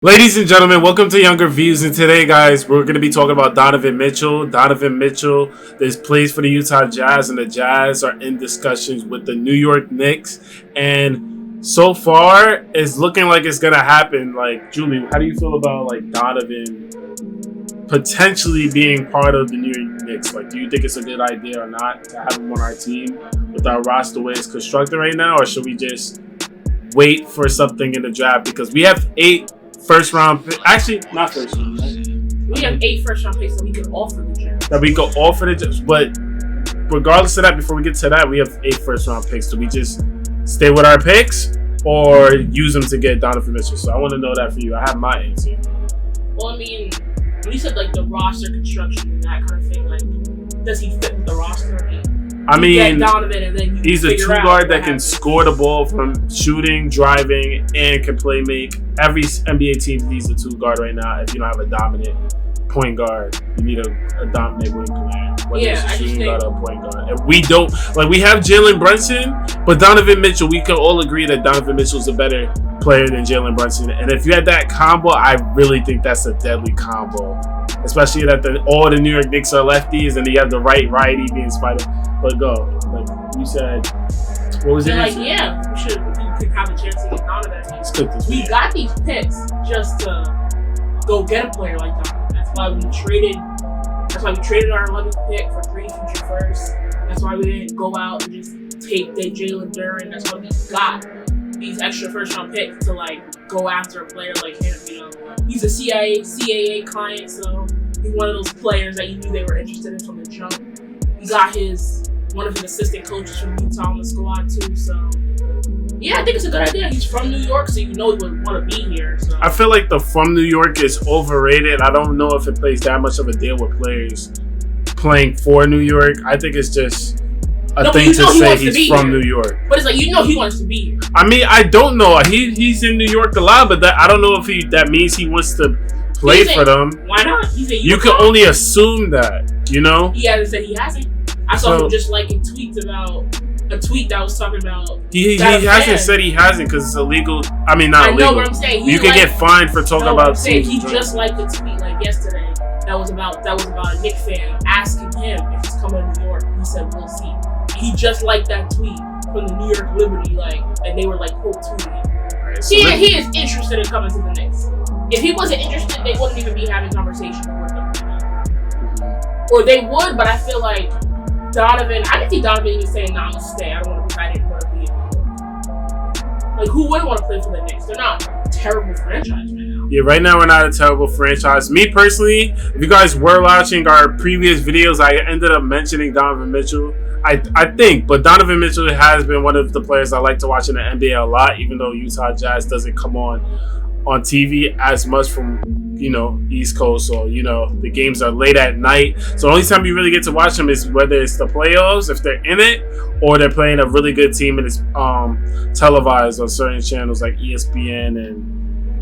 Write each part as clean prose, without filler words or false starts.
Ladies and gentlemen, welcome to Younger Views, and today, guys, we're going to be talking about Donovan Mitchell. Donovan Mitchell is plays for the Utah Jazz, and the Jazz are in discussions with the New York Knicks, and so far, it's looking like it's going to happen. Like, Julie, how do you feel about, like, Donovan potentially being part of the New York Knicks? Like, do you think it's a good idea or not to have him on our team with our roster the way it's constructed right now, or should we just wait for something in the draft? Because we have 8 first round, actually not first round. Right? We have 8 first round picks that we can offer the Jazz. That we can offer the Jazz, but regardless of that, before we get to that, we have 8 first round picks. Do we just stay with our picks or use them to get Donovan Mitchell? So I want to know that for you. I have my answer. Well, I mean, when you said like the roster construction and that kind of thing, like, does he fit with the roster? I mean, Donovan and then he's a 2-guard that can score the ball from shooting, driving, and can play make. Every NBA team needs a 2-guard right now. If you don't have a dominant point guard, you need a dominant wing player. Whether it's a shooting guard or a point guard. And we don't, like, we have Jalen Brunson, but Donovan Mitchell, we can all agree that Donovan Mitchell's a better player than Jalen Brunson. And if you had that combo, I really think that's a deadly combo. Especially that all the New York Knicks are lefties and you have the right righty being Spider. But go. Like you said, what was it? Like, yeah, we could have a chance to get Donovan. We got these picks just to go get a player like Donovan. That's why we traded our 11th pick for 3 future firsts. That's why we didn't go out and just take the Jalen Duren. That's why we got these extra first round picks to like go after a player like him. You know, he's a CAA client, so he's one of those players that you knew they were interested in from the jump. He got one of his assistant coaches from Utah on the squad too. So yeah, I think it's a good idea. He's from New York, so you know he would want to be here. So I feel like the from New York is overrated. I don't know if it plays that much of a deal with players playing for New York. I think it's just a thing to say he's from New York. But it's like, you know, he wants to be here. I mean, I don't know. He's in New York a lot, but I don't know if that means he wants to play for them. Why not? You can only assume that, you know? He hasn't said he hasn't. I saw him just liking tweets about a tweet that was talking about. He hasn't said he hasn't because it's illegal. I mean, not illegal. I know what I'm saying. You can get fined for talking about teams. He just liked a tweet like yesterday that was about a Knicks fan asking him if he's coming to New York. He said, "We'll see." He just liked that tweet from the New York Liberty, and they were like quote tweeting. Right, so he is interested in coming to the Knicks. If he wasn't interested, they wouldn't even be having conversations with him right now. Or they would, but I feel like Donovan. I can see Donovan even saying, "Nah, I'm gonna stay. I didn't want to be in New York." Like, who wouldn't want to play for the Knicks? They're not a terrible franchise right now. Yeah, right now we're not a terrible franchise. Me personally, if you guys were watching our previous videos, I ended up mentioning Donovan Mitchell. I think, but Donovan Mitchell has been one of the players I like to watch in the NBA a lot, even though Utah Jazz doesn't come on TV as much from, East Coast, so, the games are late at night. So the only time you really get to watch them is whether it's the playoffs, if they're in it, or they're playing a really good team and it's televised on certain channels like ESPN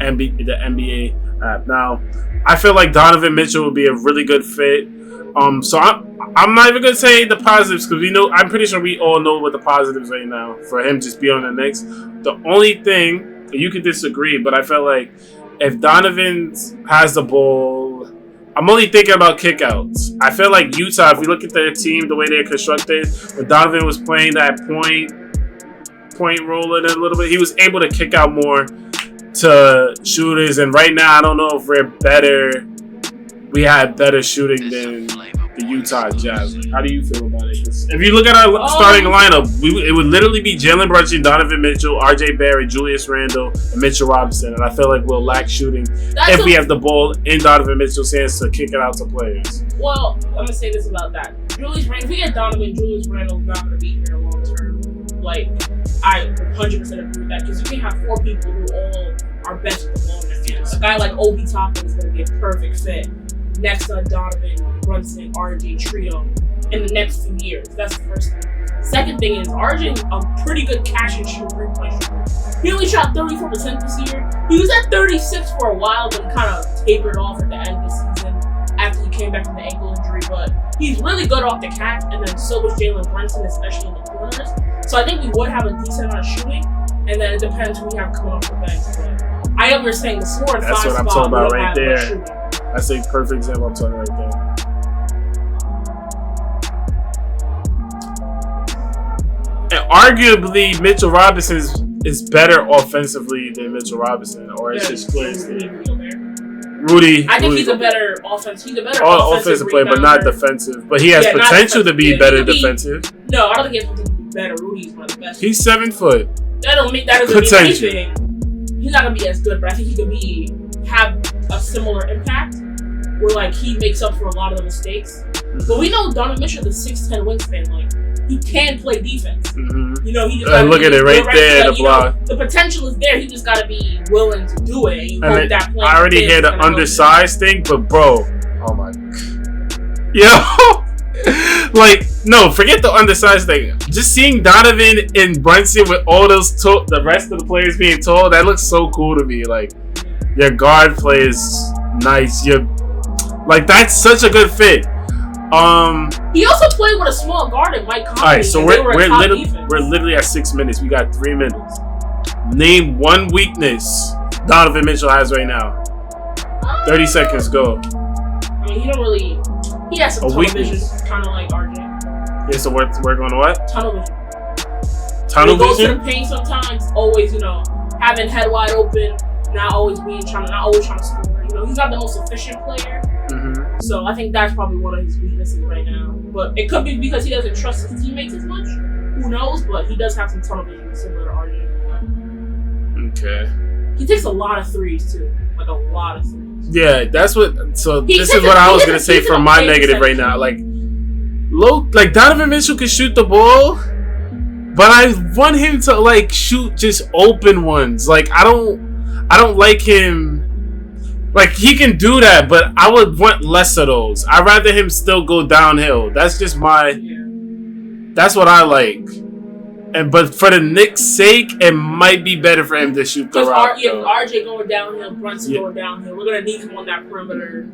and the NBA app. Now, I feel like Donovan Mitchell would be a really good fit. So I'm not even gonna say the positives because I'm pretty sure we all know what the positives right now for him just be on the Knicks. The only thing, you could disagree, but I felt like if Donovan has the ball, I'm only thinking about kickouts. I feel like Utah, if you look at their team, the way they're constructed, when Donovan was playing that point role in a little bit, he was able to kick out more to shooters. And right now, I don't know if we had better shooting than the Utah Jazz. How do you feel about it? If you look at our starting lineup, it would literally be Jalen Brunson, Donovan Mitchell, R.J. Barrett, Julius Randle, and Mitchell Robinson. And I feel like we'll lack shooting if we have the ball in Donovan Mitchell's hands to kick it out to players. Well, I'm going to say this about that. If we get Donovan, Julius Randle's not going to be here long term. Like, I 100% agree with that because you can have 4 people who all are best with the ball in their hands. A guy like Obi Toppin is going to be a perfect fit next to Donovan, Brunson, RJ trio in the next few years. That's the first thing. Second thing is RJ a pretty good catch and shoot 3-point shooter. He only shot 34% this year. He was at 36 for a while, but kind of tapered off at the end of the season after he came back from the ankle injury. But he's really good off the catch, and then so was Jalen Brunson, especially in the corners. So I think we would have a decent amount of shooting, and then it depends who we have coming off the bench. But I know you're saying the 4 and 5 That's what I'm spot, talking about we don't right have there. much shooting. That's a perfect example I'm talking right there. And arguably, Mitchell Robinson is better offensively than Mitchell Robinson, or it's just clear. Rudy. I think Rudy, he's a better offense. He's a better offensive player, but not defensive. But he has potential to be better defensive. No, I don't think he has potential to be better. Rudy's one of the best. He's 7 foot. That doesn't mean anything. He's not gonna be as good, but I think he could have a similar impact where like he makes up for a lot of the mistakes. But we know Donovan Mitchell is a 6'10" wingspan. Like he can play defense. Mm-hmm. You know, he just look at it right there, like, the block. The potential is there. He just gotta be willing to do it. And you and hope that I already hear the undersized thing, but bro, oh my, yo. Like, no, forget the undersized thing. Just seeing Donovan and Brunson with all those the rest of the players being tall, that looks so cool to me. Like, your guard play is nice. Like, that's such a good fit. He also played with a small guard in Mike Conley. Alright, so we're literally at 6 minutes. We got 3 minutes. Name one weakness Donovan Mitchell has right now. 30 seconds, go. I mean, he has some tunnel vision, kind of like RJ. Yeah, so we're going to what? Tunnel vision. Tunnel vision? vision? He goes to the paint sometimes, always, having head wide open, not always trying to score. He's not the most efficient player. Mm-hmm. So I think that's probably one of his weaknesses right now. But it could be because he doesn't trust his teammates as much. Who knows? But he does have some tunnel vision similar to RJ. Okay. He takes a lot of threes too. Like a lot of threes. Yeah, that's what. So this is what I was gonna say for my negative right now. Like, Donovan Mitchell can shoot the ball, but I want him to like shoot just open ones. Like I don't like him. Like he can do that, but I would want less of those. I'd rather him still go downhill. That's just that's what I like. But for the Knicks' sake, it might be better for him to shoot the rock. RJ going downhill, Brunson going downhill. We're gonna need him on that perimeter.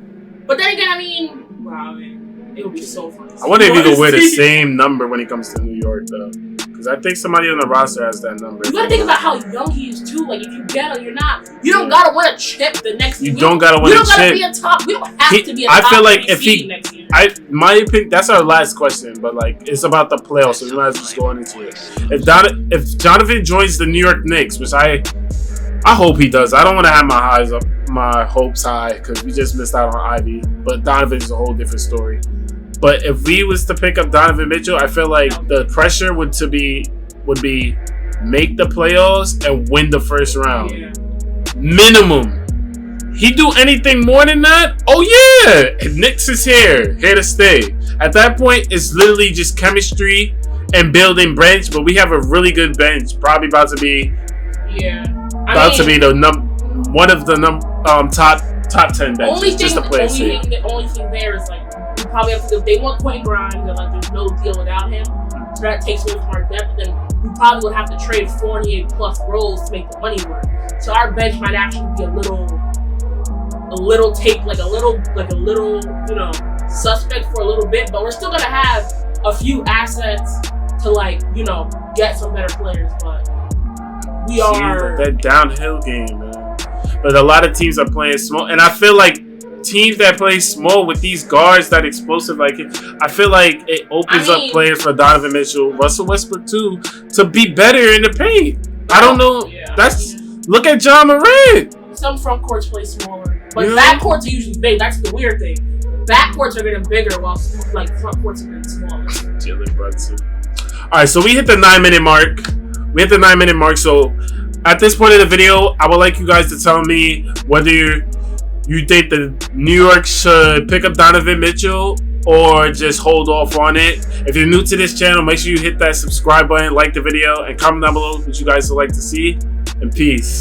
But then again, it would be so fun. I wonder if he could wear the same number when he comes to New York, though. Because I think somebody on the roster has that number. You gotta think about how young he is too. Like if you get him, you don't gotta win a chip the next year. You don't gotta win a chip. You don't gotta be a top. We don't have to be a top. I feel like if he, next year. my opinion, that's our last question. But like, it's about the playoffs, so we might as well just go into it. If Donovan joins the New York Knicks, which I hope he does. I don't want to have my hopes high because we just missed out on Ivy. But Donovan is a whole different story. But if we was to pick up Donovan Mitchell, I feel like the pressure would be make the playoffs and win the first round. Yeah. Minimum. He do anything more than that? Oh yeah! Knicks is here to stay. At that point, it's literally just chemistry and building bench. But we have a really good bench. Probably about to be one of the top 10 benches. Just to play safe. The only thing there is like we probably have to. If they want Quentin Grimes, and like there's no deal without him. So that takes away from our depth. Then we probably would have to trade Fournier plus Rose to make the money work. So our bench might actually be a little suspect for a little bit, but we're still gonna have a few assets to get some better players. But we are that downhill game, man. But a lot of teams are playing small, and I feel like teams that play small with these guards that explosive I feel like it opens up players for Donovan Mitchell, Russell Westbrook too, to be better in the paint. I don't know. Yeah, look at John Morant. Some front courts play smaller, but back courts are usually big. That's the weird thing. Back courts are getting bigger while front courts are getting smaller. Jalen Brunson. All right, so we hit the 9-minute mark. So at this point in the video, I would like you guys to tell me whether you think that New York should pick up Donovan Mitchell or just hold off on it. If you're new to this channel, make sure you hit that subscribe button, like the video, and comment down below what you guys would like to see. And peace.